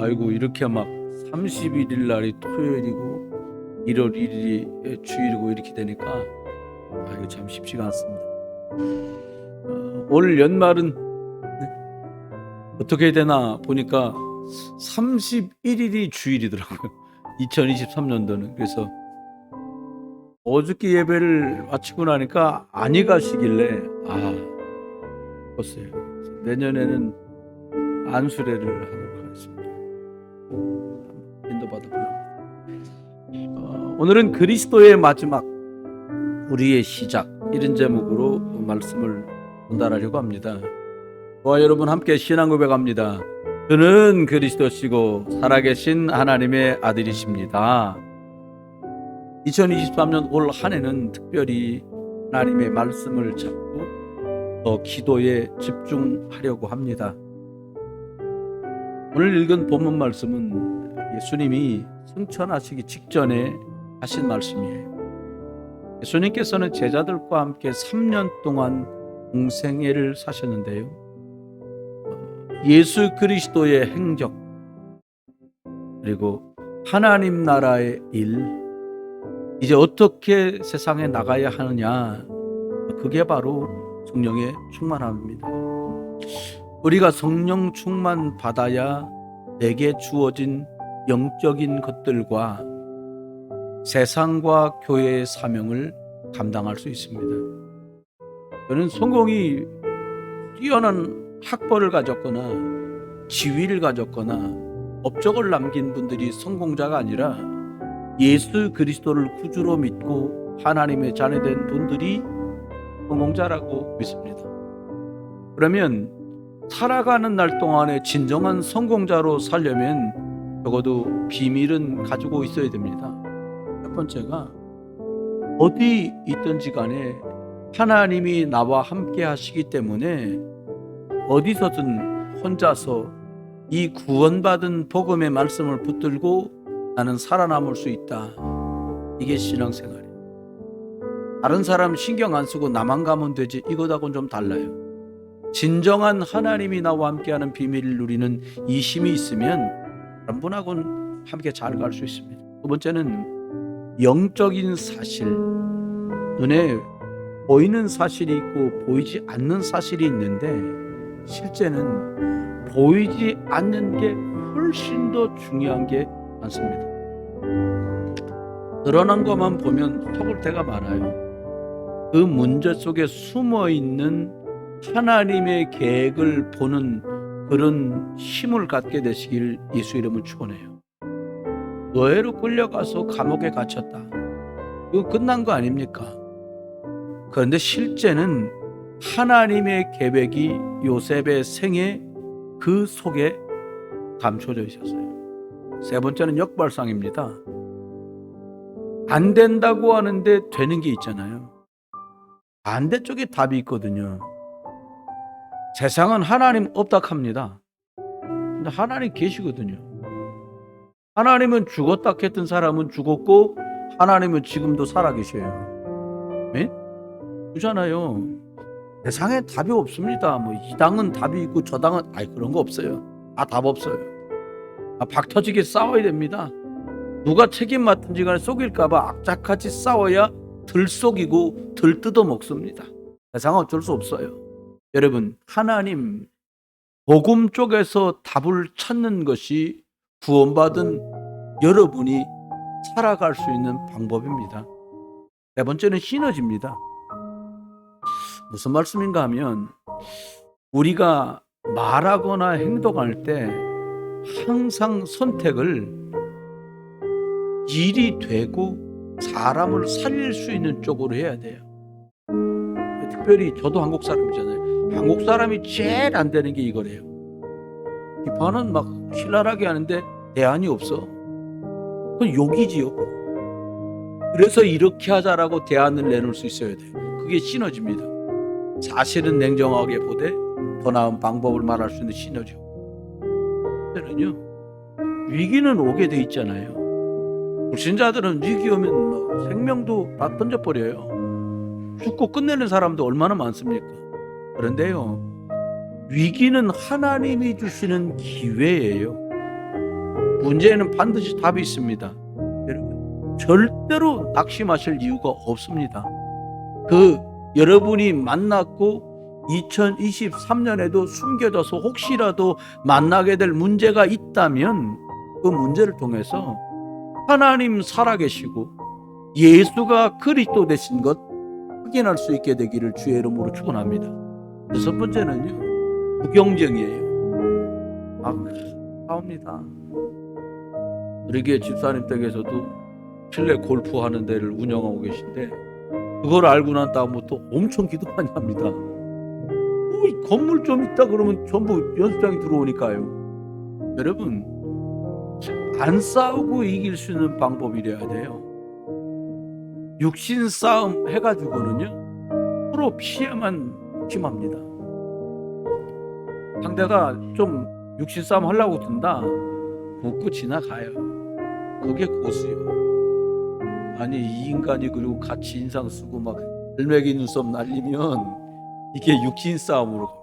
아이고 이렇게 막 31일 날이 토요일이고 1월 1일이 주일이고 이렇게 되니까 이거 참 쉽지가 않습니다. 올 연말은 어떻게 되나 보니까 31일이 주일이더라고요. 2023년도는. 그래서 어저께 예배를 마치고 나니까 안이 가시길래 글쎄요. 내년에는 안수례를 하도록 하겠습니다. 인도받아 불러옵니다. 오늘은 그리스도의 마지막, 우리의 시작, 이런 제목으로 말씀을 전달하려고 합니다. 저와 여러분 함께 신앙 고백합니다. 그는 그리스도시고 살아계신 하나님의 아들이십니다. 2023년 올 한 해는 특별히 하나님의 말씀을 잡고 더 기도에 집중하려고 합니다. 오늘 읽은 본문 말씀은 예수님이 승천하시기 직전에 하신 말씀이에요. 예수님께서는 제자들과 함께 3년 동안 공생애를 사셨는데요. 예수 그리스도의 행적, 그리고 하나님 나라의 일, 이제 어떻게 세상에 나가야 하느냐, 그게 바로 성령의 충만함입니다. 우리가 성령 충만 받아야 내게 주어진 영적인 것들과 세상과 교회의 사명을 감당할 수 있습니다. 저는 성공이 뛰어난 학벌을 가졌거나 지위를 가졌거나 업적을 남긴 분들이 성공자가 아니라 예수 그리스도를 구주로 믿고 하나님의 자녀된 분들이 성공자라고 믿습니다. 그러면 살아가는 날 동안에 진정한 성공자로 살려면 적어도 비밀은 가지고 있어야 됩니다. 첫 번째가, 어디 있든지 간에 하나님이 나와 함께 하시기 때문에 어디서든 혼자서 이 구원받은 복음의 말씀을 붙들고 나는 살아남을 수 있다. 이게 신앙생활이에요. 다른 사람 신경 안 쓰고 나만 가면 되지, 이거하고는 좀 달라요. 진정한 하나님이 나와 함께하는 비밀을 누리는 이 힘이 있으면 다른 분하고는 함께 잘 갈 수 있습니다. 두 번째는 영적인 사실, 눈에 보이는 사실이 있고 보이지 않는 사실이 있는데 실제는 보이지 않는 게 훨씬 더 중요한 게 많습니다. 드러난 것만 보면 속을 때가 많아요. 그 문제 속에 숨어있는 하나님의 계획을 보는 그런 힘을 갖게 되시길 예수 이름으로 축원해요. 노예로 끌려가서 감옥에 갇혔다. 이거 끝난 거 아닙니까? 그런데 실제는 하나님의 계획이 요셉의 생애 그 속에 감춰져 있었어요. 세 번째는 역발상입니다. 안 된다고 하는데 되는 게 있잖아요. 반대쪽에 답이 있거든요. 세상은 하나님 없다 합니다. 근데 하나님 계시거든요. 하나님은 죽었다 했던 사람은 죽었고 하나님은 지금도 살아계셔요. 네? 그렇잖아요. 세상에 답이 없습니다. 이 당은 답이 있고 저 당은 그런 거 없어요. 답 없어요. 박 터지게 싸워야 됩니다. 누가 책임 맡은지 간에 속일까봐 악착같이 싸워야 덜 속이고 덜 뜯어 먹습니다. 세상은 어쩔 수 없어요. 여러분, 하나님 복음 쪽에서 답을 찾는 것이 구원받은 여러분이 살아갈 수 있는 방법입니다. 네 번째는 시너지입니다. 무슨 말씀인가 하면, 우리가 말하거나 행동할 때 항상 선택을 일이 되고 사람을 살릴 수 있는 쪽으로 해야 돼요. 특별히 저도 한국 사람이잖아요. 한국 사람이 제일 안 되는 게 이거래요. 비판은 막 신랄하게 하는데 대안이 없어. 그건 욕이지요. 그래서 이렇게 하자라고 대안을 내놓을 수 있어야 돼요. 그게 시너지입니다. 사실은 냉정하게 보되 더 나은 방법을 말할 수 있는 시너지. 그때는요, 위기는 오게 돼 있잖아요. 불신자들은 위기 오면 생명도 다 던져버려요. 죽고 끝내는 사람도 얼마나 많습니까? 그런데요, 위기는 하나님이 주시는 기회예요. 문제에는 반드시 답이 있습니다. 여러분, 절대로 낙심하실 이유가 없습니다. 여러분이 만났고 2023년에도 숨겨져서 혹시라도 만나게 될 문제가 있다면 그 문제를 통해서 하나님 살아계시고 예수가 그리스도 되신 것 확인할 수 있게 되기를 주의 이름으로 축원합니다. 여섯 번째는요, 부경쟁이에요. 나옵니다. 우리 교회 집사님 댁에서도 실내 골프 하는 데를 운영하고 계신데 그걸 알고 난 다음부터 엄청 기도 많이 합니다. 건물 좀 있다 그러면 전부 연습장이 들어오니까요. 여러분, 안 싸우고 이길 수 있는 방법이래야 돼요. 육신 싸움 해가지고는요, 서로 피해만 심합니다. 상대가 좀 육신 싸움 하려고 든다, 웃고 지나가요. 그게 고수요. 아니, 이 인간이 그리고 같이 인상 쓰고 막 들매기 눈썹 날리면 이게 육신 싸움으로 갑니다.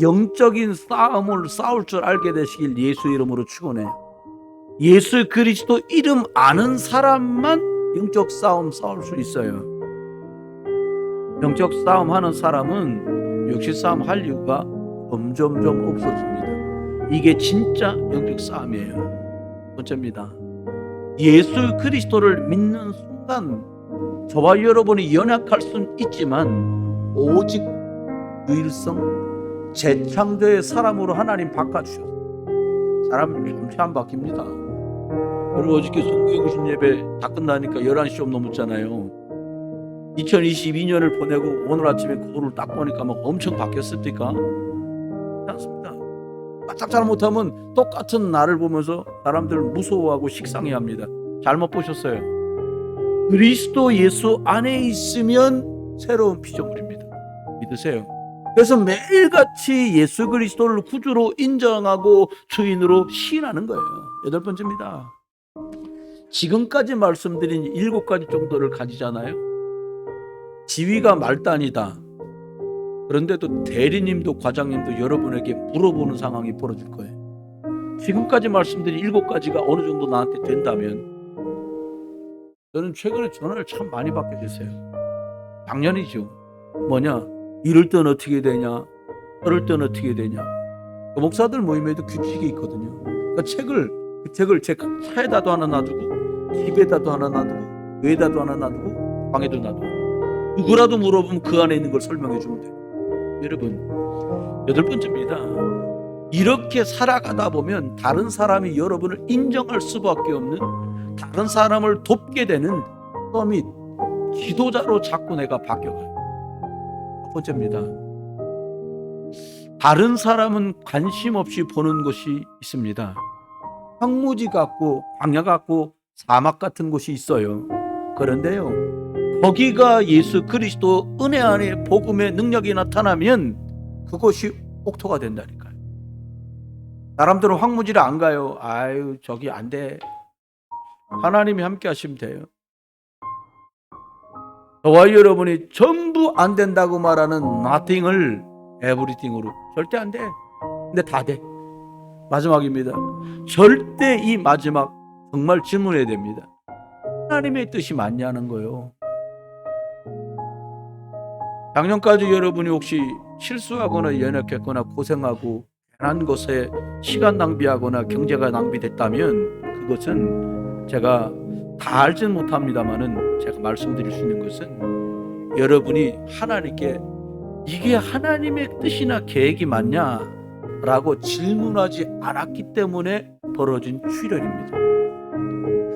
영적인 싸움을 싸울 줄 알게 되시길 예수 이름으로 축원해요. 예수 그리스도 이름 아는 사람만 영적 싸움 싸울 수 있어요. 영적 싸움 하는 사람은 육신 싸움 할 이유가 점점점 없어집니다. 이게 진짜 영적 싸움이에요. 번째입니다. 예수 그리스도를 믿는 순간 저와 여러분이 연약할 수는 있지만 오직 유일성 재창조의 사람으로 하나님 바꿔주셨어요. 사람 잠시 안 바뀝니다. 그리고 어저께 송구영신 예배 다 끝나니까 11시 좀 넘었잖아요. 2022년을 보내고 오늘 아침에 거울을 딱 보니까 막 엄청 바뀌었습니까? 그렇지 않습니다. 바짝 잘못하면 똑같은 나를 보면서 사람들은 무서워하고 식상해합니다. 잘못 보셨어요. 그리스도 예수 안에 있으면 새로운 피조물입니다. 믿으세요. 그래서 매일같이 예수 그리스도를 구주로 인정하고 주인으로 시인하는 거예요. 여덟 번째입니다. 지금까지 말씀드린 7가지 정도를 가지잖아요. 지위가 말단이다. 그런데도 대리님도 과장님도 여러분에게 물어보는 상황이 벌어질 거예요. 지금까지 말씀드린 7가지가 어느 정도 나한테 된다면, 저는 최근에 전화를 참 많이 받게 됐어요. 작년이죠. 뭐냐? 이럴 땐 어떻게 되냐? 저럴 땐 어떻게 되냐? 그 목사들 모임에도 규칙이 있거든요. 그러니까 그 책을 제 차에다도 하나 놔두고, 집에다도 하나 놔두고, 외에다도 하나 놔두고, 방에도 놔두고, 누구라도 물어보면 그 안에 있는 걸 설명해 주면 돼요. 여러분, 8번째입니다. 이렇게 살아가다 보면 다른 사람이 여러분을 인정할 수밖에 없는, 다른 사람을 돕게 되는 및 지도자로 자꾸 내가 바뀌어가요. 첫 번째입니다. 다른 사람은 관심 없이 보는 곳이 있습니다. 황무지 같고 광야 같고 사막 같은 곳이 있어요. 그런데요, 거기가 예수 그리스도 은혜 안에 복음의 능력이 나타나면 그것이 옥토가 된다니까요. 사람들은 황무지를 안 가요. 아유, 저기 안 돼. 하나님이 함께 하시면 돼요. 저와 여러분이 전부 안 된다고 말하는 nothing을 everything으로 절대 안 돼. 근데 다 돼. 마지막입니다. 절대 이 마지막 정말 질문해야 됩니다. 하나님의 뜻이 맞냐는 거예요. 작년까지 여러분이 혹시 실수하거나 연약했거나 고생하고 괜한 것에 시간 낭비하거나 경제가 낭비됐다면 그것은 제가 다 알지는 못합니다만은 제가 말씀드릴 수 있는 것은 여러분이 하나님께 이게 하나님의 뜻이나 계획이 맞냐라고 질문하지 않았기 때문에 벌어진 출혈입니다.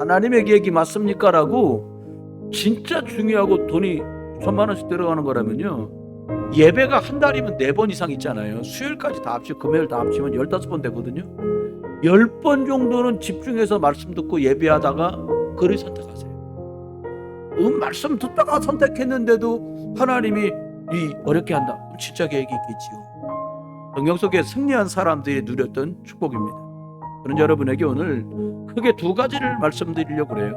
하나님의 계획이 맞습니까? 라고 진짜 중요하고 돈이 1,000만 원씩 들어가는 거라면요, 예배가 한 달이면 4번 이상 있잖아요. 수요일까지 다 합치고 금요일 다 합치면 15번 되거든요. 10번 정도는 집중해서 말씀 듣고 예배하다가 그를 선택하세요. 말씀 듣다가 선택했는데도 하나님이 어렵게 한다. 진짜 계획이 있겠지요. 성경 속에 승리한 사람들이 누렸던 축복입니다. 그런 여러분에게 오늘 크게 2가지를 말씀드리려고 그래요.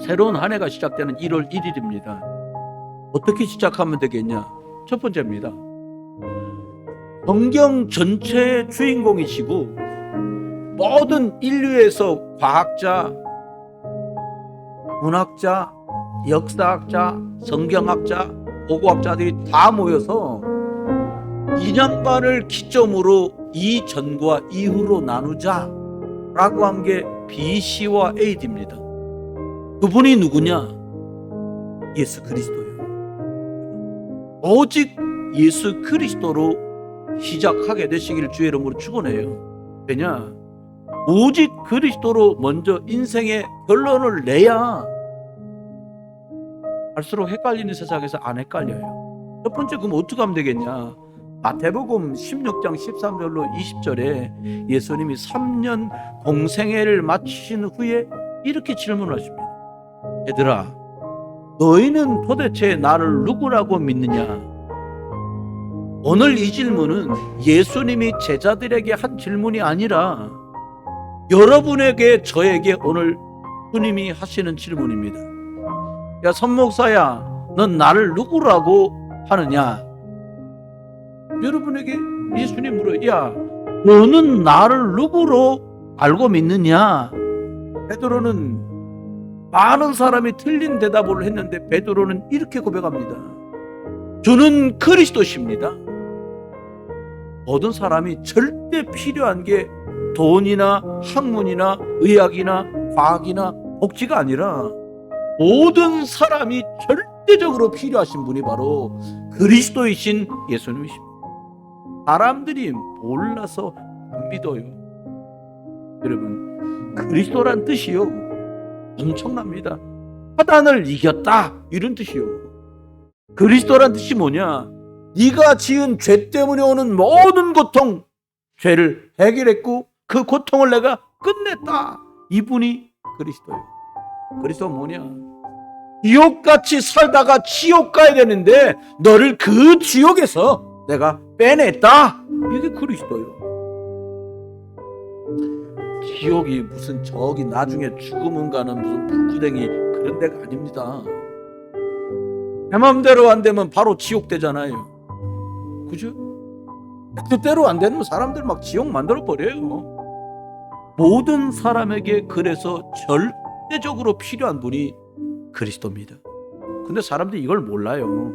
새로운 한 해가 시작되는 1월 1일입니다. 어떻게 시작하면 되겠냐? 첫 번째입니다. 성경 전체의 주인공이시고 모든 인류에서 과학자, 문학자, 역사학자, 성경학자, 고고학자들이 다 모여서 2년반을 기점으로 이전과 이후로 나누자 라고 한 게 BC와 AD입니다. 그분이 누구냐? 예수 그리스도예요. 오직 예수 그리스도로 시작하게 되시기를 주의 이름으로 축원해요. 왜냐? 오직 그리스도로 먼저 인생의 결론을 내야 갈수록 헷갈리는 세상에서 안 헷갈려요. 첫 번째, 그럼 어떻게 하면 되겠냐? 마태복음 16장 13절로 20절에 예수님이 3년 공생애를 마치신 후에 이렇게 질문하십니다. 얘들아, 너희는 도대체 나를 누구라고 믿느냐? 오늘 이 질문은 예수님이 제자들에게 한 질문이 아니라 여러분에게, 저에게 오늘 주님이 하시는 질문입니다. 야, 선목사야, 넌 나를 누구라고 하느냐? 여러분에게 예수님 물어요. 야, 너는 나를 누구로 알고 믿느냐? 베드로는 많은 사람이 틀린 대답을 했는데 베드로는 이렇게 고백합니다. 저는 그리스도십니다. 모든 사람이 절대 필요한 게 돈이나 학문이나 의학이나 과학이나 복지가 아니라 모든 사람이 절대적으로 필요하신 분이 바로 그리스도이신 예수님이십니다. 사람들이 몰라서 안 믿어요. 여러분, 그리스도란 뜻이요 엄청납니다. 사단을 이겼다, 이런 뜻이요. 그리스도란 뜻이 뭐냐? 네가 지은 죄 때문에 오는 모든 고통, 죄를 해결했고 그 고통을 내가 끝냈다. 이분이 그리스도예요. 그리스도가 뭐냐? 지옥같이 살다가 지옥 가야 되는데 너를 그 지옥에서 내가 빼냈다. 이게 그리스도예요. 지옥이 무슨 저기 나중에 죽으면 가는 무슨 불구덩이 그런 데가 아닙니다. 내 마음대로 안 되면 바로 지옥 되잖아요. 그죠? 뜻대로 안 되면 사람들 막 지옥 만들어 버려요. 모든 사람에게 그래서 절대적으로 필요한 분이 그리스도입니다. 근데 사람들이 이걸 몰라요.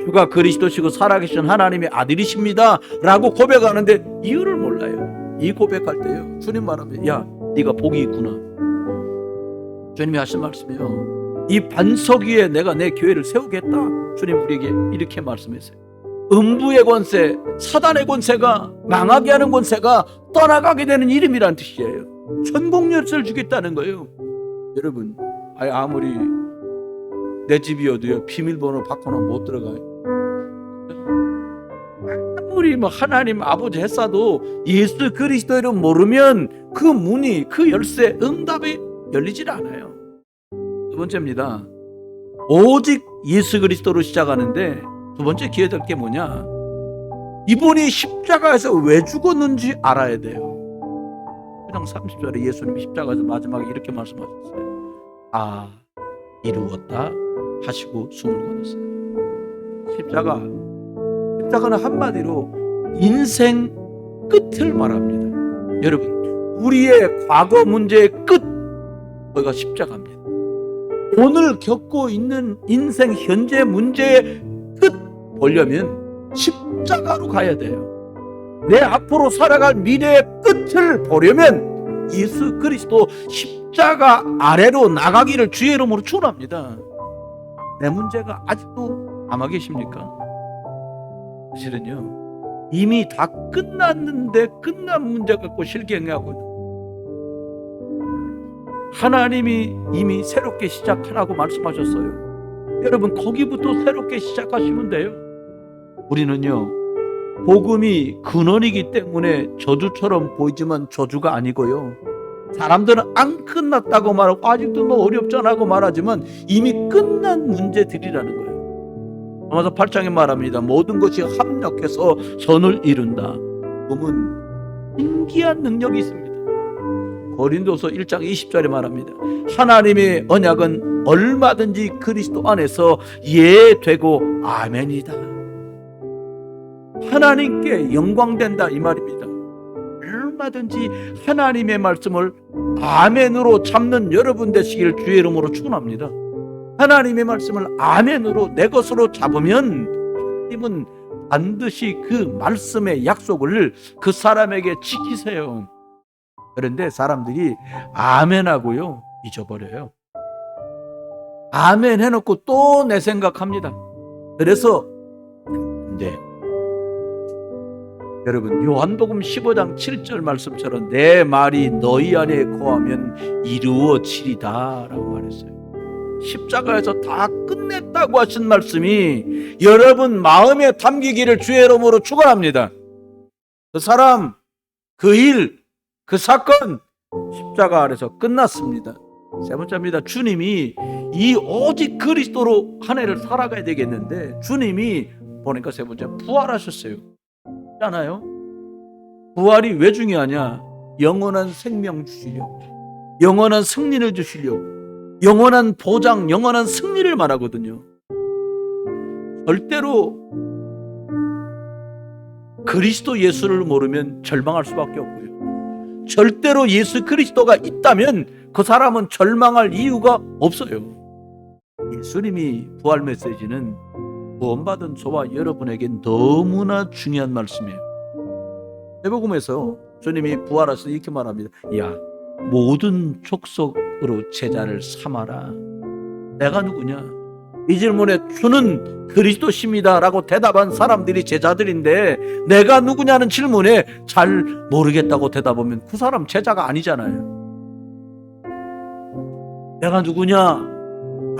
주가 그리스도시고 살아계신 하나님의 아들이십니다 라고 고백하는데 이유를 몰라요. 이 고백할 때요, 주님 말하면 야, 네가 복이 있구나. 주님이 하신 말씀이요, 이 반석 위에 내가 내 교회를 세우겠다. 주님 우리에게 이렇게 말씀했어요. 음부의 권세, 사단의 권세가, 망하게 하는 권세가 떠나가게 되는 이름이란 뜻이에요. 천국 열쇠를 주겠다는 거예요. 여러분, 아무리 내 집이어도요, 비밀번호 바꿔놓으면 못 들어가요. 아무리 하나님 아버지 했어도 예수 그리스도 이름 모르면 그 문이, 그 열쇠, 응답이 열리질 않아요. 두 번째입니다. 오직 예수 그리스도로 시작하는데 두 번째 기회될 게 뭐냐? 이분이 십자가에서 왜 죽었는지 알아야 돼요. 1장 30절에 예수님이 십자가에서 마지막에 이렇게 말씀하셨어요. 아, 이루었다 하시고 숨을 거뒀어요. 십자가는 한마디로 인생 끝을 말합니다. 여러분, 우리의 과거 문제의 끝, 거기가 십자가입니다. 오늘 겪고 있는 인생 현재 문제의 끝 보려면 십자가로 가야 돼요. 내 앞으로 살아갈 미래의 끝을 보려면 예수 그리스도 십자가 아래로 나가기를 주의 이름으로 축원합니다. 내 문제가 아직도 남아 계십니까? 사실은요, 이미 다 끝났는데 끝난 문제 갖고 실갱하고 있는, 하나님이 이미 새롭게 시작하라고 말씀하셨어요. 여러분, 거기부터 새롭게 시작하시면 돼요. 우리는요, 복음이 근원이기 때문에 저주처럼 보이지만 저주가 아니고요, 사람들은 안 끝났다고 말하고 아직도 어렵잖아고 말하지만 이미 끝난 문제들이라는 거예요. 로마서 8장에 말합니다. 모든 것이 합력해서 선을 이룬다. 복음은 신기한 능력이 있습니다. 고린도서 1장 20절에 말합니다. 하나님의 언약은 얼마든지 그리스도 안에서 예 되고 아멘이다. 하나님께 영광된다, 이 말입니다. 얼마든지 하나님의 말씀을 아멘으로 잡는 여러분 되시기를 주의 이름으로 축원합니다. 하나님의 말씀을 아멘으로 내 것으로 잡으면 하나님은 반드시 그 말씀의 약속을 그 사람에게 지키세요. 그런데 사람들이 아멘하고요 잊어버려요. 아멘 해놓고 또 내 생각합니다. 그래서 여러분 요한복음 15장 7절 말씀처럼 내 말이 너희 안에 거하면 이루어지리다 라고 말했어요. 십자가에서 다 끝냈다고 하신 말씀이 여러분 마음에 담기기를 주의 이름으로 축원합니다. 그 사람, 그 일, 그 사건 십자가 아래서 끝났습니다. 세 번째입니다. 주님이 이 오직 그리스도로 한 해를 살아가야 되겠는데 주님이 보니까 세 번째 부활하셨어요. 잖아요. 부활이 왜 중요하냐? 영원한 생명 주시려고, 영원한 승리를 주시려고, 영원한 보장, 영원한 승리를 말하거든요. 절대로 그리스도 예수를 모르면 절망할 수밖에 없고요. 절대로 예수 그리스도가 있다면 그 사람은 절망할 이유가 없어요. 예수님이 부활 메시지는 구원받은 저와 여러분에게 너무나 중요한 말씀이에요. 마태복음에서 주님이 부활하셔서 이렇게 말합니다. 야, 모든 족속으로 제자를 삼아라. 내가 누구냐? 이 질문에 주는 그리스도십니다 라고 대답한 사람들이 제자들인데 내가 누구냐는 질문에 잘 모르겠다고 대답하면 그 사람 제자가 아니잖아요. 내가 누구냐?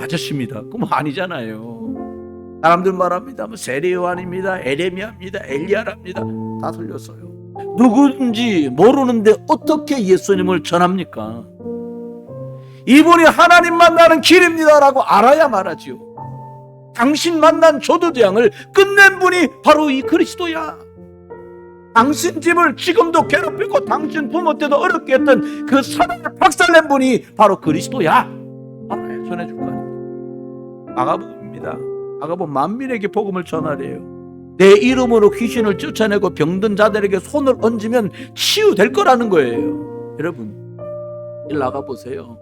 아저씨입니다. 그럼 아니잖아요. 사람들 말합니다. 뭐 세례 요한입니다. 에레미야입니다. 엘리야랍니다. 다 틀렸어요. 누군지 모르는데 어떻게 예수님을 전합니까? 이분이 하나님 만나는 길입니다라고 알아야 말하지요. 당신 만난 조두대왕을 끝낸 분이 바로 이 그리스도야. 당신 집을 지금도 괴롭히고 당신 부모 때도 어렵게 했던 그 사랑을 박살낸 분이 바로 그리스도야. 알아야 전해줄 거 아니에요. 마가복음입니다. 마가복음 만민에게 복음을 전하래요. 내 이름으로 귀신을 쫓아내고 병든 자들에게 손을 얹으면 치유될 거라는 거예요. 여러분, 일 나가보세요.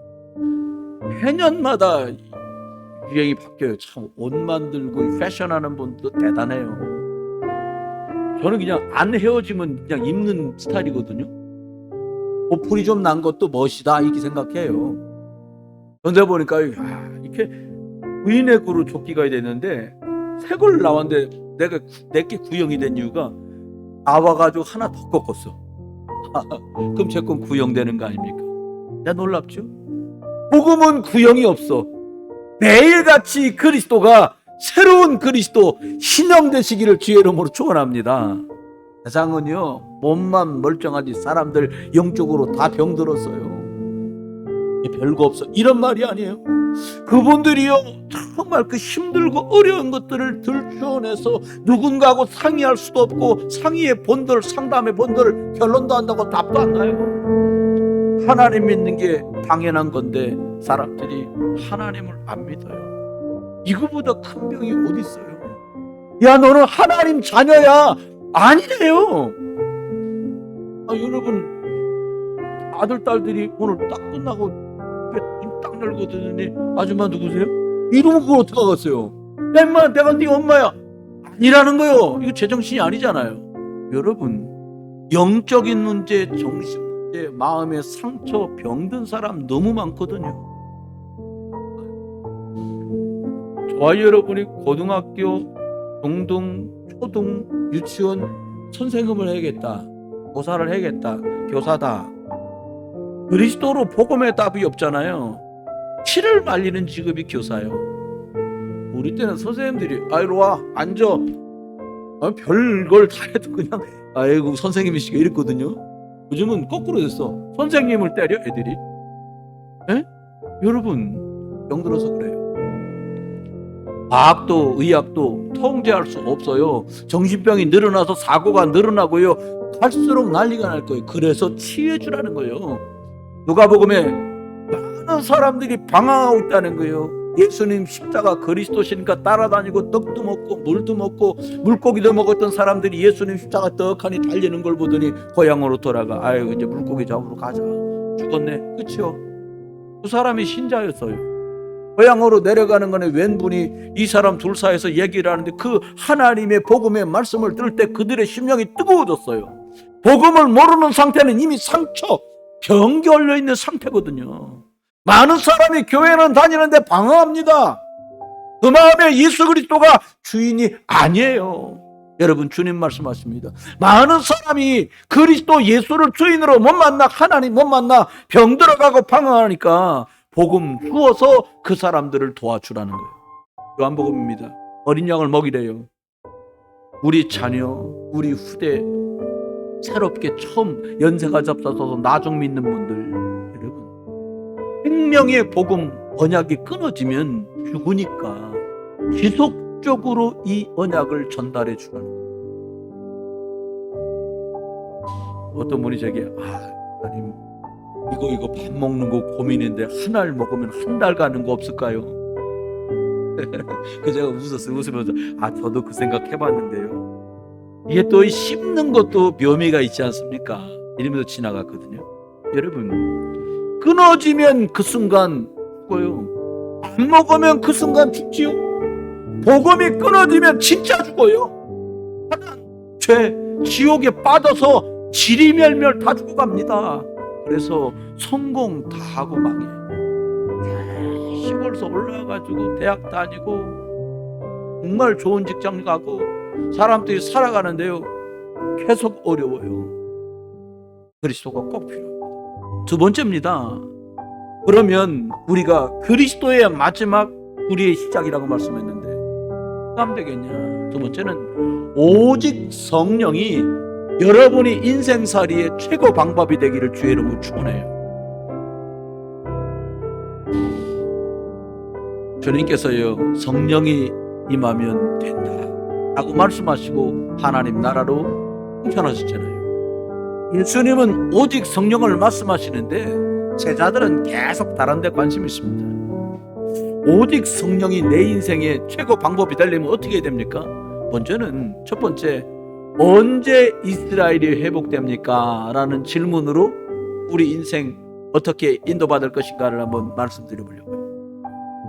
해년마다 유행이 바뀌어요. 참 옷 만들고 패션하는 분도 대단해요. 저는 그냥 안 헤어지면 그냥 입는 스타일이거든요. 보풀이 좀 난 것도 멋이다 이렇게 생각해요. 그런데 보니까 이렇게 V넥으로 조끼가 됐는데 새 걸 나왔는데 내게 구형이 된 이유가 나와가지고 하나 더 꺾었어. 그럼 제 건 구형되는 거 아닙니까? 야, 놀랍죠? 복음은 구형이 없어. 매일같이 그리스도가 새로운 그리스도 신형 되시기를 주의 이름으로 축원합니다. 세상은요 몸만 멀쩡하지 사람들 영적으로 다 병들었어요. 별거 없어 이런 말이 아니에요. 그분들이요 정말 그 힘들고 어려운 것들을 들춰내서 누군가하고 상의할 수도 없고 상의의 본들 상담의 본들 결론도 한다고 답도 안 나요. 하나님 믿는 게 당연한 건데 사람들이 하나님을 안 믿어요. 이거보다 큰 병이 어디 있어요? 야, 너는 하나님 자녀야. 아니래요. 여러분 아들 딸들이 오늘 딱 끝나고 눈 딱 열고 듣더니 아줌마 누구세요? 이러면 그걸 어떻게 알았어요? 야 인마 내가 네 엄마야. 아니라는 거요. 이거 제정신이 아니잖아요. 여러분 영적인 문제, 정신 문제, 마음의 상처, 병든 사람 너무 많거든요. 저와 여러분이 고등학교, 중등, 초등, 유치원 선생님을 해야겠다, 교사를 해야겠다, 교사다. 그리스도로 복음의 답이 없잖아요. 치를 말리는 직업이 교사요. 우리 때는 선생님들이 이리 와 앉아, 별걸 다 해도 그냥 아이고 선생님이시가 이랬거든요. 요즘은 거꾸로 됐어. 선생님을 때려 애들이. 에? 여러분 병들어서 그래요. 과학도 의학도 통제할 수 없어요. 정신병이 늘어나서 사고가 늘어나고요. 갈수록 난리가 날 거예요. 그래서 치유해 주라는 거예요. 누가복음에 많은 사람들이 방황하고 있다는 거예요. 예수님 십자가 그리스도시니까 따라다니고 떡도 먹고 물도 먹고 물고기도 먹었던 사람들이 예수님 십자가 떡하니 달리는 걸 보더니 고향으로 돌아가. 아유, 이제 물고기 잡으러 가자. 죽었네. 그치요? 그 사람이 신자였어요. 고향으로 내려가는 거는 웬분이 이 사람 둘 사이에서 얘기를 하는데 그 하나님의 복음의 말씀을 들을 때 그들의 심령이 뜨거워졌어요. 복음을 모르는 상태는 이미 상처, 병 걸려 있는 상태거든요. 많은 사람이 교회는 다니는데 방황합니다. 그 마음에 예수 그리스도가 주인이 아니에요. 여러분, 주님 말씀하십니다. 많은 사람이 그리스도 예수를 주인으로 못 만나, 하나님 못 만나 병 들어가고 방황하니까 복음 주어서 그 사람들을 도와주라는 거예요. 요한복음입니다. 어린 양을 먹이래요. 우리 자녀, 우리 후대, 새롭게 처음 연세가 잡숴서 나중 믿는 분들, 여러분, 생명의 복음 언약이 끊어지면 죽으니까 지속적으로 이 언약을 전달해 주라는 거예요. 어떤 분이 제게 하나님, 이거 밥 먹는 거 고민인데 하나를 먹으면 한 달 가는 거 없을까요? 그 제가 웃으면서 저도 그 생각 해봤는데요. 이게 또 씹는 것도 묘미가 있지 않습니까? 이러면서 지나갔거든요. 여러분, 끊어지면 그 순간 죽어요. 안 먹으면 그 순간 죽지요. 복음이 끊어지면 진짜 죽어요. 하나님, 죄, 지옥에 빠져서 지리멸멸 다 죽어갑니다. 그래서 성공 다 하고 망해. 시골에서 올라와가지고 대학 다니고 정말 좋은 직장 가고 사람들이 살아가는데요, 계속 어려워요. 그리스도가 꼭 필요합니다. 두 번째입니다. 그러면 우리가 그리스도의 마지막 우리의 시작이라고 말씀했는데 어떻게 되겠냐? 두 번째는 오직 성령이 여러분이 인생살이의 최고 방법이 되기를 주의 이름으로 축원해요. 주님께서요, 성령이 임하면 된다 라고 말씀하시고 하나님 나라로 형편하셨잖아요. 예수님은 오직 성령을 말씀하시는데 제자들은 계속 다른 데 관심이 있습니다. 오직 성령이 내 인생의 최고 방법이 되려면 어떻게 해야 됩니까? 먼저는 첫 번째, 언제 이스라엘이 회복됩니까? 라는 질문으로 우리 인생 어떻게 인도받을 것인가를 한번 말씀드려보려고요.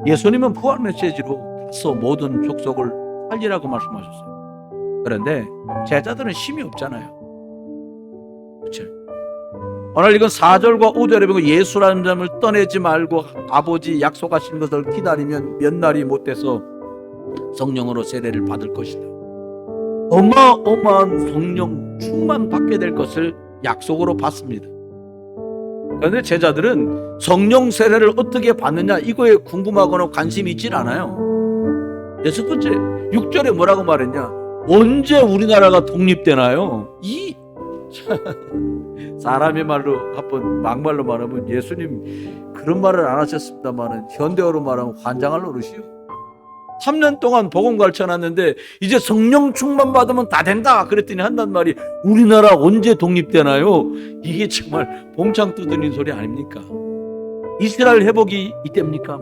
예수님은 부활 메시지로 다소 모든 족속을 살리라고 말씀하셨어요. 그런데 제자들은 힘이 없잖아요. 그렇죠? 오늘 이건 4절과 5절에 보면 예수라는 점을 떠내지 말고 아버지 약속하신 것을 기다리면 몇 날이 못 돼서 성령으로 세례를 받을 것이다. 어마어마한 성령 충만 받게 될 것을 약속으로 받습니다. 그런데 제자들은 성령 세례를 어떻게 받느냐 이거에 궁금하거나 관심이 있진 않아요. 여섯 번째, 6절에 뭐라고 말했냐? 언제 우리나라가 독립되나요? 이 사람의 말로 한번 막말로 말하면 예수님 그런 말을 안 하셨습니다만은 현대어로 말하면 환장할 노릇이요. 3년 동안 복음 가르쳐놨는데 이제 성령 충만 받으면 다 된다 그랬더니 한단 말이 우리나라 언제 독립되나요? 이게 정말 봉창 두드리는 소리 아닙니까? 이스라엘 회복이 이때입니까?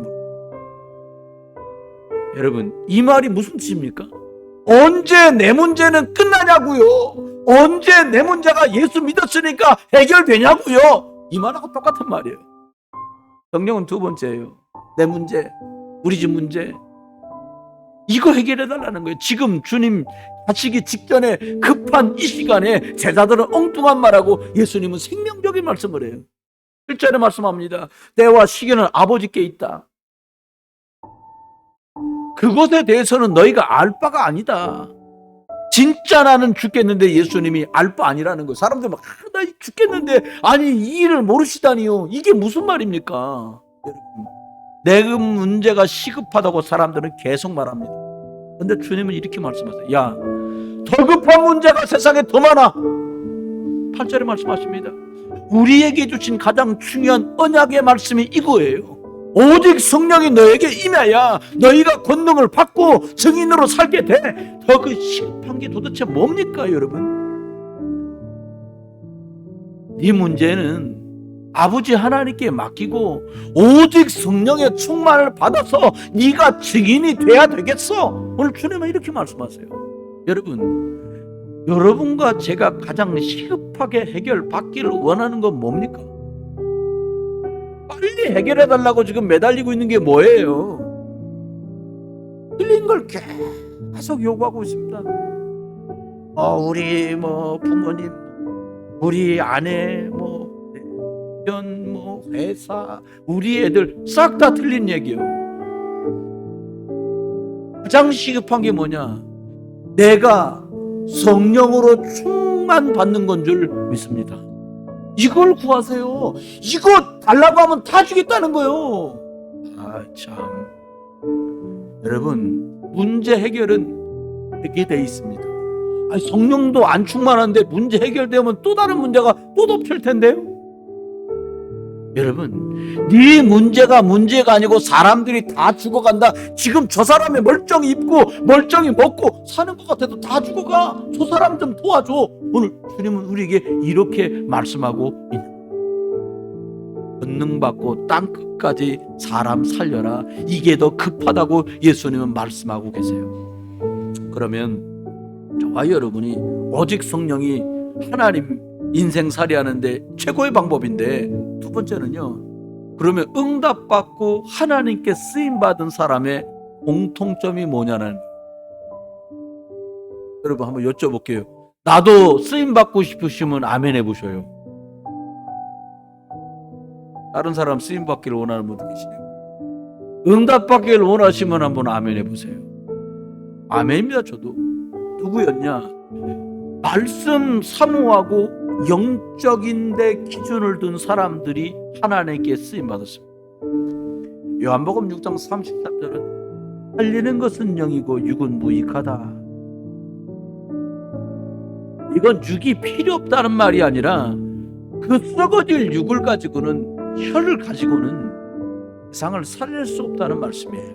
여러분, 이 말이 무슨 뜻입니까? 언제 내 문제는 끝나냐고요? 언제 내 문제가 예수 믿었으니까 해결되냐고요? 이 말하고 똑같은 말이에요. 성령은 두 번째예요. 내 문제, 우리 집 문제, 이거 해결해달라는 거예요. 지금 주님 가시기 직전에 급한 이 시간에 제자들은 엉뚱한 말하고 예수님은 생명적인 말씀을 해요. 1절에 말씀합니다. 때와 시기는 아버지께 있다. 그것에 대해서는 너희가 알 바가 아니다. 진짜 나는 죽겠는데 예수님이 알 바 아니라는 거예요. 사람들 막 나 죽겠는데 아니 이 일을 모르시다니요. 이게 무슨 말입니까? 여러분, 내 문제가 시급하다고 사람들은 계속 말합니다. 그런데 주님은 이렇게 말씀하세요. 야, 더 급한 문제가 세상에 더 많아. 8절에 말씀하십니다. 우리에게 주신 가장 중요한 언약의 말씀이 이거예요. 오직 성령이 너에게 임해야 너희가 권능을 받고 증인으로 살게 돼. 더 그 시급한 게 도대체 뭡니까, 여러분? 네 문제는 아버지 하나님께 맡기고 오직 성령의 충만을 받아서 네가 증인이 돼야 되겠어. 오늘 주님은 이렇게 말씀하세요. 여러분과 제가 가장 시급하게 해결받기를 원하는 건 뭡니까? 빨리 해결해달라고 지금 매달리고 있는 게 뭐예요? 틀린 걸 계속 요구하고 있습니다. 우리 부모님, 우리 아내, 회사, 우리 애들 싹 다 틀린 얘기예요. 가장 시급한 게 뭐냐? 내가 성령으로 충만받는 건 줄 믿습니다. 이걸 구하세요. 이거 달라고 하면 다 주겠다는 거예요. 참. 여러분, 문제 해결은 되게 돼 있습니다. 성령도 안 충만한데 문제 해결되면 또 다른 문제가 또 덮칠 텐데요. 여러분, 네 문제가 문제가 아니고 사람들이 다 죽어간다. 지금 저 사람이 멀쩡히 입고 멀쩡히 먹고 사는 것 같아도 다 죽어가. 저 사람 좀 도와줘. 오늘 주님은 우리에게 이렇게 말씀하고 있는, 권능받고 땅끝까지 사람 살려라. 이게 더 급하다고 예수님은 말씀하고 계세요. 그러면 저와 여러분이 오직 성령이 하나님 인생살이 하는데 최고의 방법인데, 두 번째는요, 그러면 응답받고 하나님께 쓰임받은 사람의 공통점이 뭐냐는, 여러분 한번 여쭤볼게요. 나도 쓰임받고 싶으시면 아멘 해보셔요. 다른 사람 쓰임받기를 원하는 분들 계시네요. 응답받기를 원하시면 한번 아멘 해보세요. 아멘입니다. 저도. 누구였냐? 말씀 사모하고 영적인 데 기준을 둔 사람들이 하나님께 쓰임받았습니다. 요한복음 6장 33절은 살리는 것은 영이고 육은 무익하다. 이건 육이 필요 없다는 말이 아니라 그 썩어질 육을 가지고는, 혀를 가지고는 세상을 살릴 수 없다는 말씀이에요.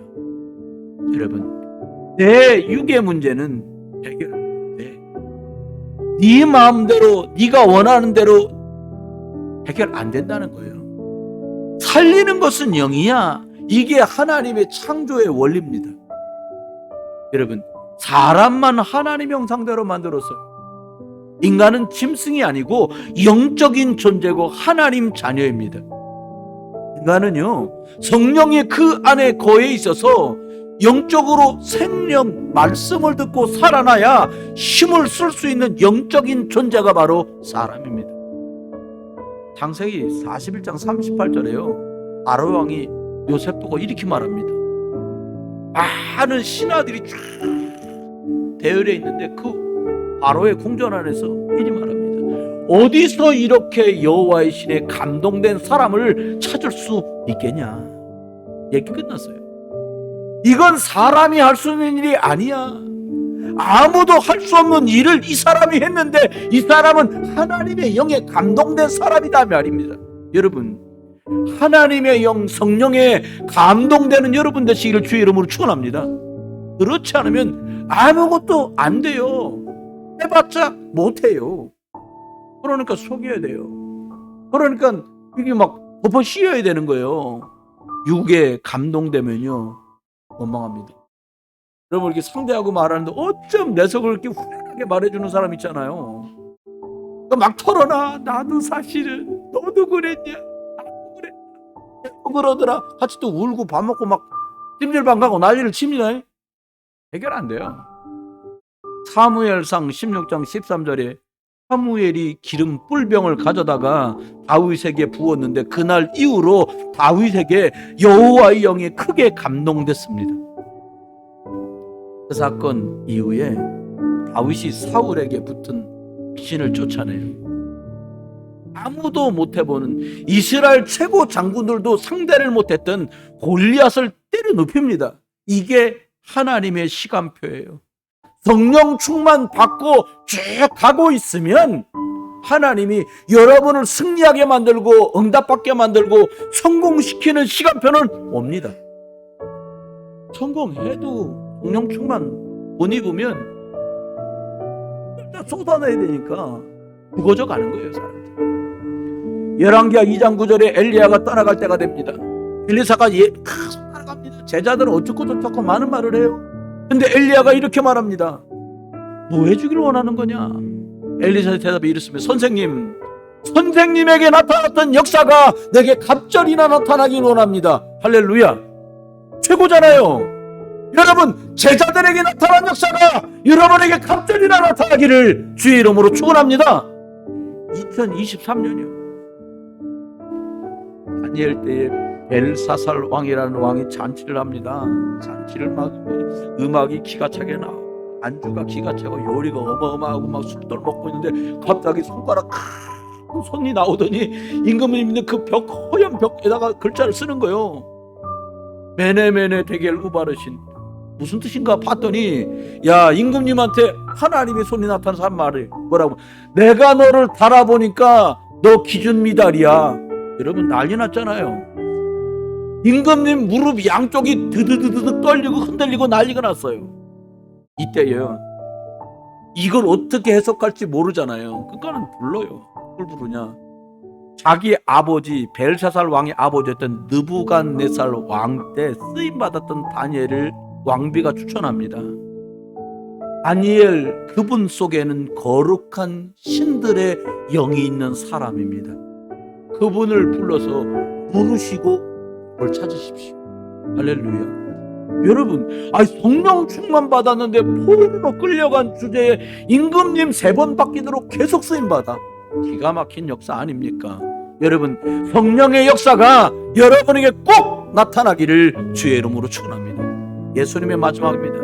여러분, 내 육의 문제는 해결 안 돼. 네 마음대로 네가 원하는 대로 해결 안 된다는 거예요. 살리는 것은 영이야. 이게 하나님의 창조의 원리입니다. 여러분, 사람만 하나님 형상대로 만들었어요. 인간은 짐승이 아니고 영적인 존재고 하나님 자녀입니다. 인간은요, 성령이 그 안에 거해 있어서 영적으로 생명, 말씀을 듣고 살아나야 힘을 쓸 수 있는 영적인 존재가 바로 사람입니다. 창세기 41장 38절에요, 바로 왕이 요셉 보고 이렇게 말합니다. 많은 신하들이 쫙 대열에 있는데 그 바로의 궁전 안에서 이리 말합니다. 어디서 이렇게 여호와의 신에 감동된 사람을 찾을 수 있겠냐? 얘기 끝났어요. 이건 사람이 할 수 있는 일이 아니야. 아무도 할 수 없는 일을 이 사람이 했는데 이 사람은 하나님의 영에 감동된 사람이다 말입니다. 여러분, 하나님의 영, 성령에 감동되는 여러분 되시기를 주의 이름으로 축원합니다. 그렇지 않으면 아무것도 안 돼요. 해봤자 못해요. 그러니까 속여야 돼요. 그러니까 이게 막 덮어 씌워야 되는 거예요. 육에 감동되면요 원망합니다. 여러분, 이렇게 상대하고 말하는데 어쩜 내 속을 이렇게 후련하게 말해주는 사람 있잖아요. 막 털어놔. 나도 사실은 너도 그랬냐, 나도 그랬냐, 그러더라. 같이 또 울고 밥 먹고 막 찜질방 가고 난리를 칩니다. 해결 안 돼요. 사무엘상 16장 13절에 사무엘이 기름 뿔병을 가져다가 다윗에게 부었는데 그날 이후로 다윗에게 여호와의 영이 크게 감동됐습니다. 그 사건 이후에 다윗이 사울에게 붙은 귀신을 쫓아내요. 아무도 못해보는, 이스라엘 최고 장군들도 상대를 못했던 골리앗을 때려 눕힙니다. 이게 하나님의 시간표예요. 성령 충만 받고 쭉 가고 있으면 하나님이 여러분을 승리하게 만들고 응답받게 만들고 성공시키는 시간표는 옵니다. 성공해도 성령 충만 못 입으면 일단 쏟아내야 되니까 무거져 가는 거예요, 사람들. 열왕기하 2장 9절에 엘리야가 떠나갈 때가 됩니다. 엘리사가 따라갑니다. 제자들은 어쩌고 많은 말을 해요. 근데 엘리야가 이렇게 말합니다. 뭐 해주기를 원하는 거냐? 엘리사의 대답이 이렇습니다. 선생님에게 나타났던 역사가 내게 갑절이나 나타나길 원합니다. 할렐루야. 최고잖아요. 여러분, 제자들에게 나타난 역사가 여러분에게 갑절이나 나타나기를 주의 이름으로 축원합니다. 2023년이요. 다니엘 때에 벨사살 왕이라는 왕이 잔치를 합니다. 잔치를 막 음악이 기가 차게 나와, 안주가 기가 차고 요리가 어마어마하고 막 술도 먹고 있는데 갑자기 손가락 큰 손이 나오더니 임금님이 그 허연 벽에다가 글자를 쓰는 거예요. 메네메네 데겔 우바르신. 무슨 뜻인가 봤더니, 야, 임금님한테 하나님의 손이 나타나서 말을 뭐라고? 내가 너를 달아보니까 너 기준 미달이야. 여러분, 난리 났잖아요. 임금님 무릎 양쪽이 드드드드 떨리고 흔들리고 난리가 났어요. 이때요. 이걸 어떻게 해석할지 모르잖아요. 그러니까는 불러요. 뭘 부르냐? 자기 아버지 벨사살 왕의 아버지였던 느부갓네살 왕 때 쓰임 받았던 다니엘을 왕비가 추천합니다. 다니엘, 그분 속에는 거룩한 신들의 영이 있는 사람입니다. 그분을 불러서 부르시고 그걸 찾으십시오. 할렐루야. 여러분, 성령 충만 받았는데 포로로 끌려간 주제에 임금님 3번 바뀌도록 계속 쓰임받아. 기가 막힌 역사 아닙니까? 여러분, 성령의 역사가 여러분에게 꼭 나타나기를 주의 이름으로 축원합니다. 예수님의 마지막입니다.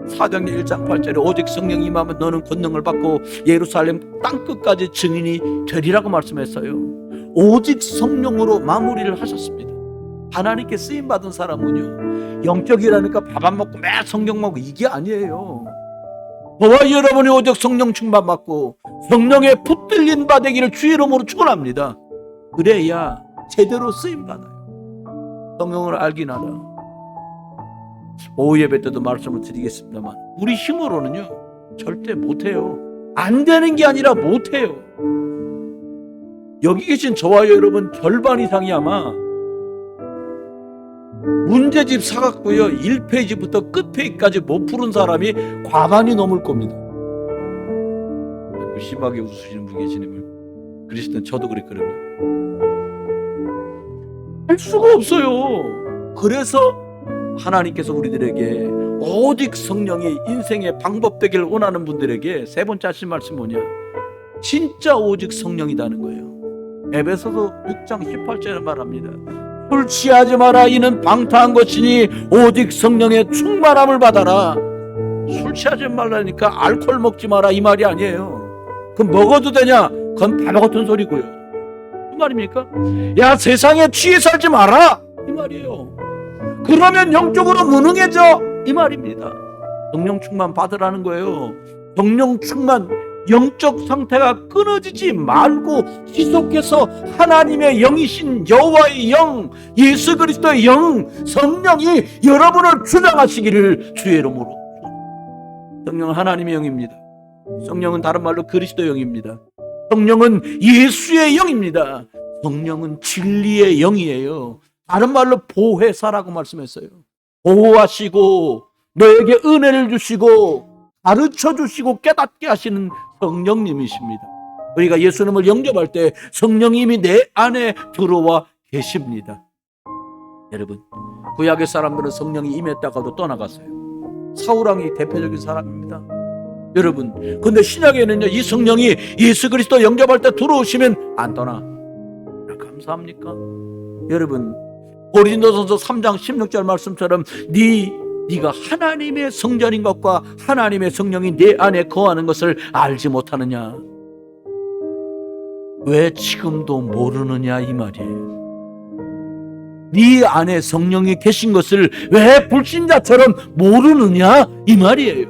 사도행전 1장 8절에 오직 성령이 임하면 너는 권능을 받고 예루살렘 땅끝까지 증인이 되리라고 말씀했어요. 오직 성령으로 마무리를 하셨습니다. 하나님께 쓰임받은 사람은요, 영적이라니까 밥 안 먹고 매일 성경 먹고 이게 아니에요. 저와 여러분이 오직 성령 충만 받고 성령에 붙들린 바 되기를 주의 이름으로 축원합니다. 그래야 제대로 쓰임받아요. 성령을 알긴 알아. 오후 예배 때도 말씀을 드리겠습니다만, 우리 힘으로는요 절대 못해요. 안 되는 게 아니라 못해요. 여기 계신 저와 여러분 절반 이상이 아마 문제집 사갖고요 1페이지부터 끝페이지까지 못 푸는 사람이 과반이 넘을 겁니다. 심하게 웃으시는 분 계시네요. 그리스도는 저도 그랬거든요. 할 수가 없어요. 그래서 하나님께서 우리들에게 오직 성령이 인생의 방법 되기를 원하는 분들에게 3번째 하신 말씀 뭐냐? 진짜 오직 성령이라는 거예요. 에베소서 6장 18절에 말합니다. 술 취하지 마라. 이는 방탕한 것이니 오직 성령의 충만함을 받아라. 술 취하지 말라니까 알코올 먹지 마라 이 말이 아니에요. 그럼 먹어도 되냐? 그건 바보 같은 소리고요. 그 말입니까? 야, 세상에 취해 살지 마라 이 말이에요. 그러면 영적으로 무능해져 이 말입니다. 성령 충만 받으라는 거예요. 성령 충만, 영적 상태가 끊어지지 말고 지속해서 하나님의 영이신 여호와의 영, 예수 그리스도의 영, 성령이 여러분을 주장하시기를 주의 이름으로. 성령은 하나님의 영입니다. 성령은 다른 말로 그리스도의 영입니다. 성령은 예수의 영입니다. 성령은 진리의 영이에요. 다른 말로 보혜사라고 말씀했어요. 보호하시고 너에게 은혜를 주시고 가르쳐 주시고 깨닫게 하시는 성령님이십니다. 우리가 예수님을 영접할 때 성령님이 내 안에 들어와 계십니다. 여러분, 구약의 사람들은 성령이 임했다가도 떠나갔어요. 사울왕이 대표적인 사람입니다. 여러분, 근데 신약에는요, 이 성령이 예수 그리스도 영접할 때 들어오시면 안 떠나. 감사합니까? 여러분, 고린도전서 3장 16절 말씀처럼 네가 하나님의 성전인 것과 하나님의 성령이 내 안에 거하는 것을 알지 못하느냐? 왜 지금도 모르느냐 이 말이에요. 네 안에 성령이 계신 것을 왜 불신자처럼 모르느냐 이 말이에요.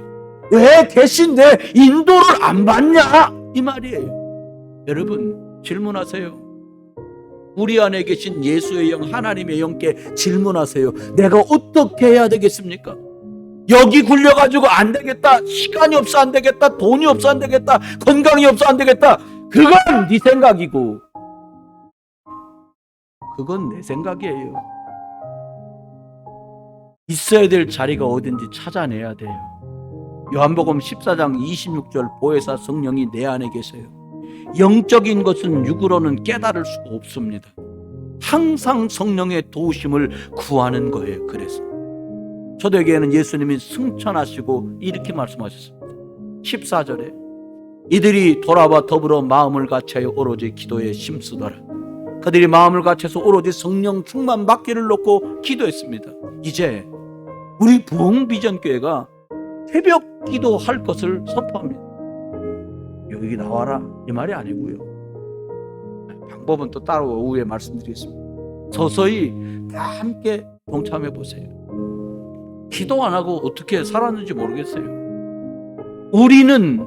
왜 계신데 인도를 안 받냐 이 말이에요. 여러분, 질문하세요. 우리 안에 계신 예수의 영, 하나님의 영께 질문하세요. 내가 어떻게 해야 되겠습니까? 여기 굴려가지고 안 되겠다, 시간이 없어 안 되겠다, 돈이 없어 안 되겠다, 건강이 없어 안 되겠다, 그건 네 생각이고 그건 내 생각이에요. 있어야 될 자리가 어딘지 찾아내야 돼요. 요한복음 14장 26절 보혜사 성령이 내 안에 계세요. 영적인 것은 육으로는 깨달을 수가 없습니다. 항상 성령의 도우심을 구하는 거예요. 그래서 초대교회는 예수님이 승천하시고 이렇게 말씀하셨습니다. 14절에 이들이 돌아와 더불어 마음을 같이하여 오로지 기도에 힘쓰더라. 그들이 마음을 같이해서 오로지 성령 충만 받기를 놓고 기도했습니다. 이제 우리 부흥비전교회가 새벽 기도할 것을 선포합니다. 여기 나와라 이 말이 아니고요. 방법은 또 따로 오후에 말씀드리겠습니다. 서서히 다 함께 동참해 보세요. 기도 안 하고 어떻게 살았는지 모르겠어요. 우리는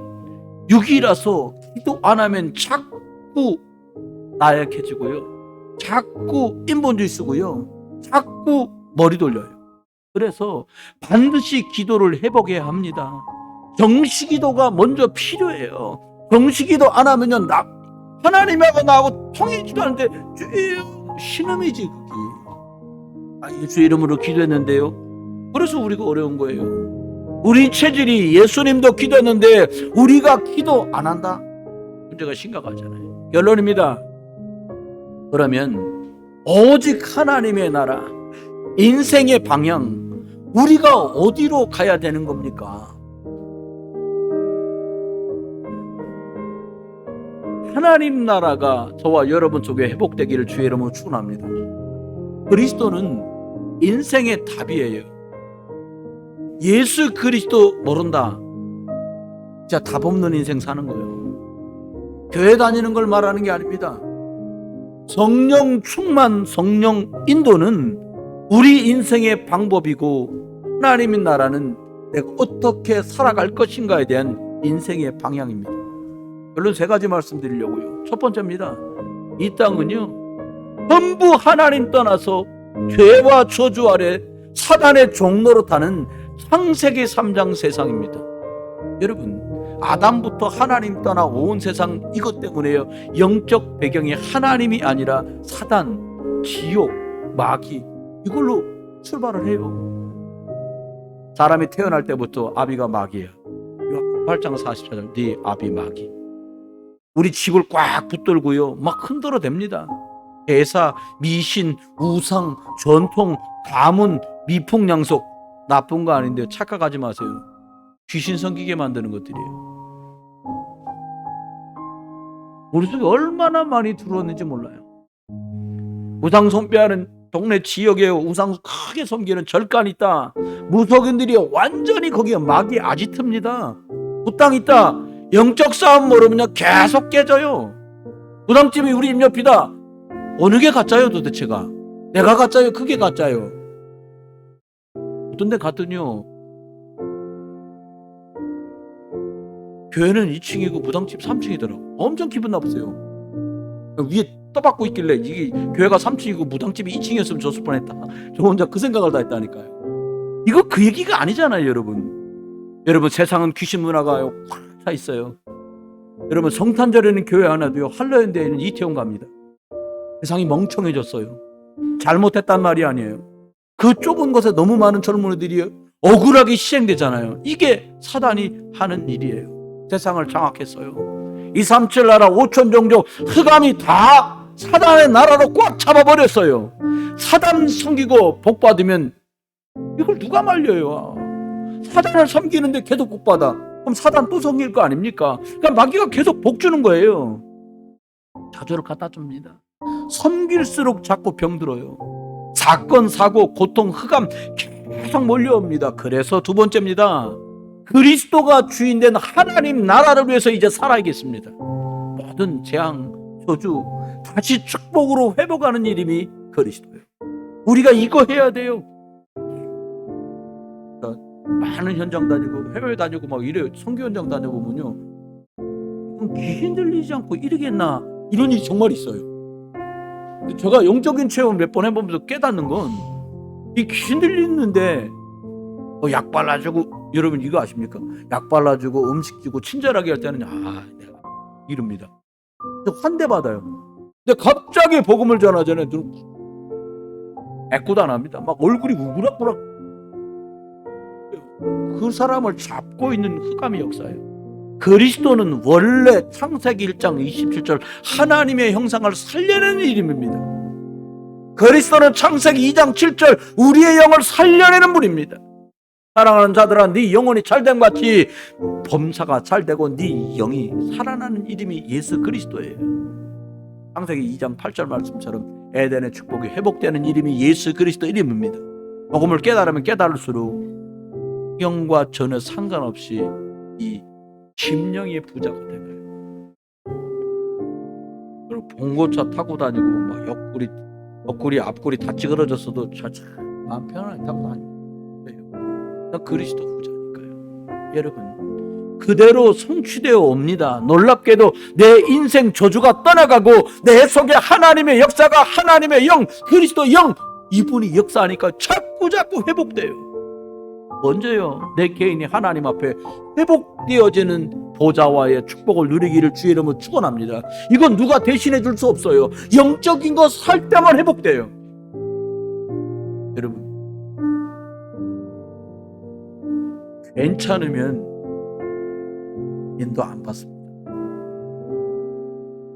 육이라서 기도 안 하면 자꾸 나약해지고요. 자꾸 인본주의 쓰고요. 자꾸 머리 돌려요. 그래서 반드시 기도를 해보게 합니다. 정시기도가 먼저 필요해요. 정시기도 안 하면요, 하나님하고 나하고 통일지도 않는데 신음이지 그게. 예수 이름으로 기도했는데요. 그래서 우리가 어려운 거예요. 우리 체질이 예수님도 기도했는데 우리가 기도 안 한다? 문제가 심각하잖아요. 결론입니다. 그러면 오직 하나님의 나라, 인생의 방향, 우리가 어디로 가야 되는 겁니까? 하나님 나라가 저와 여러분 속에 회복되기를 주의 이름으로 축원합니다. 그리스도는 인생의 답이에요. 예수 그리스도 모른다, 진짜 답 없는 인생 사는 거예요. 교회 다니는 걸 말하는 게 아닙니다. 성령 충만, 성령 인도는 우리 인생의 방법이고, 하나님의 나라는 내가 어떻게 살아갈 것인가에 대한 인생의 방향입니다. 결론 세 가지 말씀드리려고요. 첫 번째입니다. 이 땅은요, 전부 하나님 떠나서 죄와 저주 아래 사단의 종로로 타는 창세기 3장 세상입니다. 여러분, 아담부터 하나님 떠나 온 세상 이것 때문에요. 영적 배경이 하나님이 아니라 사단, 지옥, 마귀, 이걸로 출발을 해요. 사람이 태어날 때부터 아비가 마귀야. 8장 44절 네 아비 마귀. 우리 집을 꽉 붙들고요, 막 흔들어 댑니다. 대사, 미신, 우상, 전통, 가문, 미풍양속, 나쁜 거 아닌데 착각하지 마세요. 귀신 섬기게 만드는 것들이에요. 우리 속에 얼마나 많이 들어왔는지 몰라요. 우상 숭배하는 동네 지역에 우상 크게 섬기는 절간 있다. 무속인들이 완전히 거기에 마귀 아지트입니다. 무당 있다. 영적 싸움 모르면요 계속 깨져요. 무당집이 우리 집 옆이다. 어느 게 가짜요 도대체가? 내가 가짜요? 그게 가짜요? 어떤 데 갔더니요, 교회는 2층이고 무당집 3층이더라고. 엄청 기분 나쁘세요. 위에 떠받고 있길래 이게 교회가 3층이고 무당집이 2층이었으면 좋을 뻔했다. 저 혼자 그 생각을 다 했다니까요. 이거 그 얘기가 아니잖아요. 여러분 세상은 귀신 문화가 확 차 있어요. 여러분 성탄절에는 교회 안 와도요, 할로윈데이는 이태원 갑니다. 세상이 멍청해졌어요. 잘못했단 말이 아니에요. 그 좁은 곳에 너무 많은 젊은이들이 억울하게 희생되잖아요. 이게 사단이 하는 일이에요. 세상을 장악했어요. 237 나라 5천 종족 흑암이 다 사단의 나라로 꽉 잡아버렸어요. 사단 섬기고 복 받으면 이걸 누가 말려요? 사단을 섬기는데 계속 복 받아. 그럼 사단 또 섬길 거 아닙니까? 그러니까 마귀가 계속 복 주는 거예요. 저주를 갖다 줍니다. 섬길수록 자꾸 병들어요. 사건, 사고, 고통, 흑암 계속 몰려옵니다. 그래서 두 번째입니다. 그리스도가 주인된 하나님 나라를 위해서 이제 살아야겠습니다. 모든 재앙, 저주 다시 축복으로 회복하는 이름이 그리스도예요. 우리가 이거 해야 돼요. 많은 현장 다니고 해외 다니고 막 이래요. 선교 현장 다녀보면요, 귀신 들리지 않고 이러겠나, 이런 일이 정말 있어요. 제가 영적인 체험 몇 번 해보면서 깨닫는 건, 이 귀신 들리는데 약 발라주고, 여러분 이거 아십니까? 약 발라주고 음식 주고 친절하게 할 때는 내가 이럽니다. 환대받아요. 근데 갑자기 복음을 전하잖아요. 애꿎도 안 합니다. 막 얼굴이 우그락부락. 그 사람을 잡고 있는 흑암의 역사예요. 그리스도는 원래 창세기 1장 27절 하나님의 형상을 살려내는 이름입니다. 그리스도는 창세기 2장 7절 우리의 영을 살려내는 분입니다. 사랑하는 자들아, 네 영혼이 잘됨 같이 범사가 잘되고 네 영이 살아나는 이름이 예수 그리스도예요. 창세기 2장 8절 말씀처럼 에덴의 축복이 회복되는 이름이 예수 그리스도 이름입니다. 복음을 깨달으면 깨달을수록 영과 전혀 상관없이 이 심령의 부자가 되고요. 그리고 봉고차 타고 다니고 막 옆구리 앞구리 다 찌그러졌어도 마음 편안하게 타고 다니고 그리스도 부자니까요. 여러분, 그대로 성취되어 옵니다. 놀랍게도 내 인생 저주가 떠나가고 내 속에 하나님의 역사가, 하나님의 영, 그리스도 영, 이분이 역사하니까 자꾸 회복돼요. 먼저요, 내 개인이 하나님 앞에 회복되어지는 보좌와의 축복을 누리기를 주의 이름으로 축원합니다. 이건 누가 대신해 줄 수 없어요. 영적인 거 살 때만 회복돼요. 여러분, 괜찮으면 인도 안 받습니다.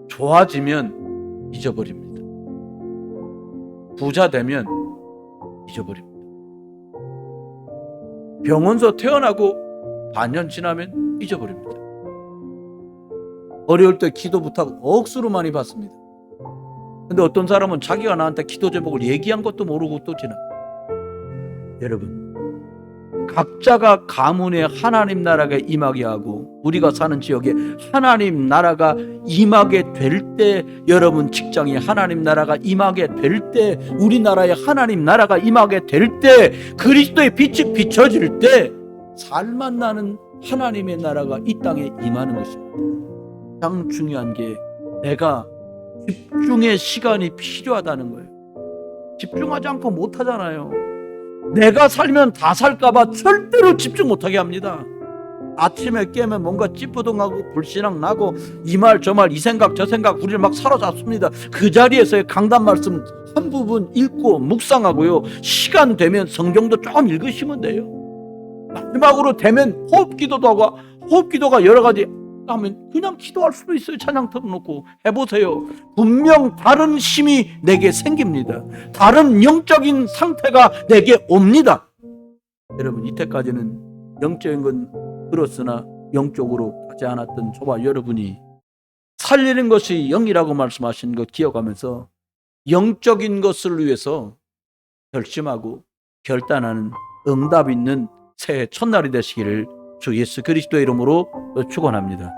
좋아지면 잊어버립니다. 부자 되면 잊어버립니다. 병원서 태어나고 반년 지나면 잊어버립니다. 어려울 때 기도 부탁 억수로 많이 받습니다. 근데 어떤 사람은 자기가 나한테 기도 제목을 얘기한 것도 모르고 또 지나. 여러분, 각자가 가문에 하나님 나라가 임하게 하고 우리가 사는 지역에 하나님 나라가 임하게 될 때, 여러분 직장에 하나님 나라가 임하게 될 때, 우리나라에 하나님 나라가 임하게 될 때, 그리스도의 빛이 비춰질 때 살만 나는 하나님의 나라가 이 땅에 임하는 것입니다. 가장 중요한 게 내가 집중의 시간이 필요하다는 거예요. 집중하지 않고 못하잖아요. 내가 살면 다 살까봐 절대로 집중 못하게 합니다. 아침에 깨면 뭔가 찌뿌둥하고 불신앙 나고 이 말 저 말 이 생각 저 생각 우리를 막 사로잡습니다. 그 자리에서의 강단 말씀 한 부분 읽고 묵상하고요, 시간 되면 성경도 조금 읽으시면 돼요. 마지막으로 되면 호흡기도가 여러 가지 하면 그냥 기도할 수도 있어요. 찬양 틀어놓고 해보세요. 분명 다른 힘이 내게 생깁니다. 다른 영적인 상태가 내게 옵니다. 여러분, 이때까지는 영적인 건 들었으나 영적으로 하지 않았던 저와 여러분이 살리는 것이 영이라고 말씀하신 것 기억하면서 영적인 것을 위해서 결심하고 결단하는 응답 있는 새해 첫날이 되시기를 주 예수 그리스도의 이름으로 축원합니다.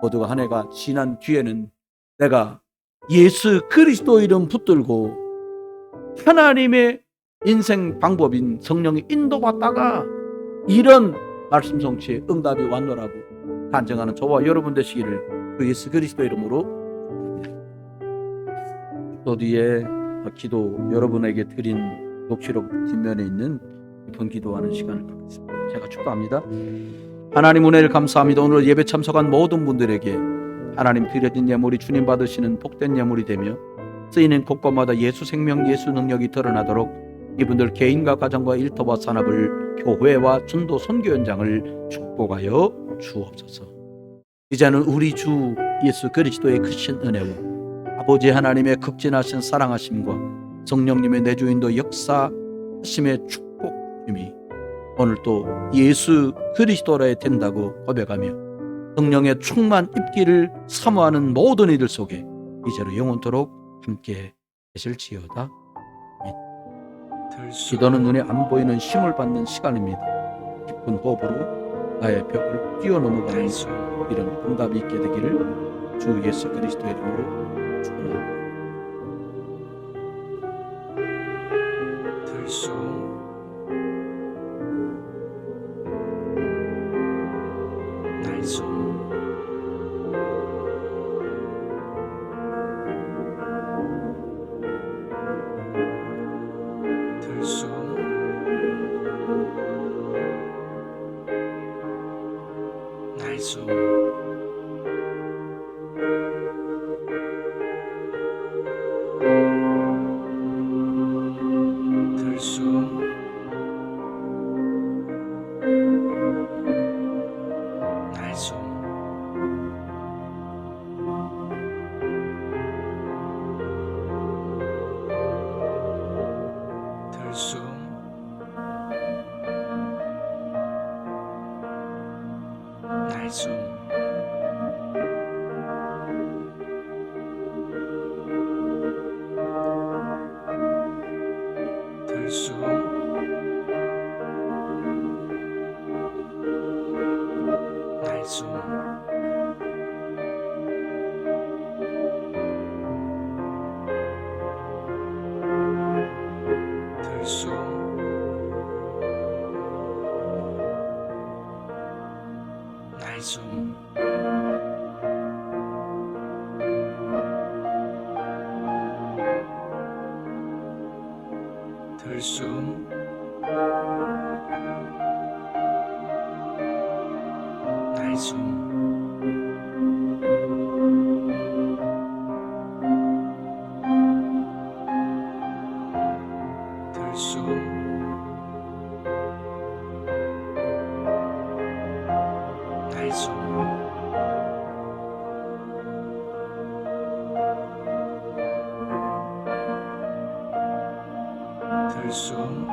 모두가 한 해가 지난 뒤에는 내가 예수 그리스도 이름 붙들고 하나님의 인생 방법인 성령의 인도받다가 이런 말씀 성취에 응답이 왔노라고 간증하는 저와 여러분 되시기를 주 예수 그리스도 이름으로 또 뒤에 기도 여러분에게 드린 녹취록 뒷면에 있는 깊은 기도하는 시간을 갖겠습니다. 제가 축도합니다. 하나님 은혜를 감사합니다. 오늘 예배 참석한 모든 분들에게 하나님 드려진 예물이 주님 받으시는 복된 예물이 되며 쓰이는 곳곳마다 예수 생명 예수 능력이 드러나도록 이분들 개인과 가정과 일터와 산업을 교회와 전도 선교 현장을 축복하여 주옵소서. 이제는 우리 주 예수 그리스도의 크신 은혜와 아버지 하나님의 극진하신 사랑하심과 성령님의 내주인도 역사하심의 축복심이 오늘 또 예수 그리스도라 된다고 고백하며 성령의 충만 입기를 사모하는 모든 이들 속에 이제로 영원토록 함께 계실지어다. 기도는 눈에 안 보이는 힘을 받는 시간입니다. 깊은 호흡으로 나의 벽을 뛰어넘어가는 이런 응답이 있게 되기를 주 예수 그리스도의 이름으로 축원합니다. 들숨 날숨 들숨 날숨 들숨 날숨 들숨 날숨 들숨 날숨 들숨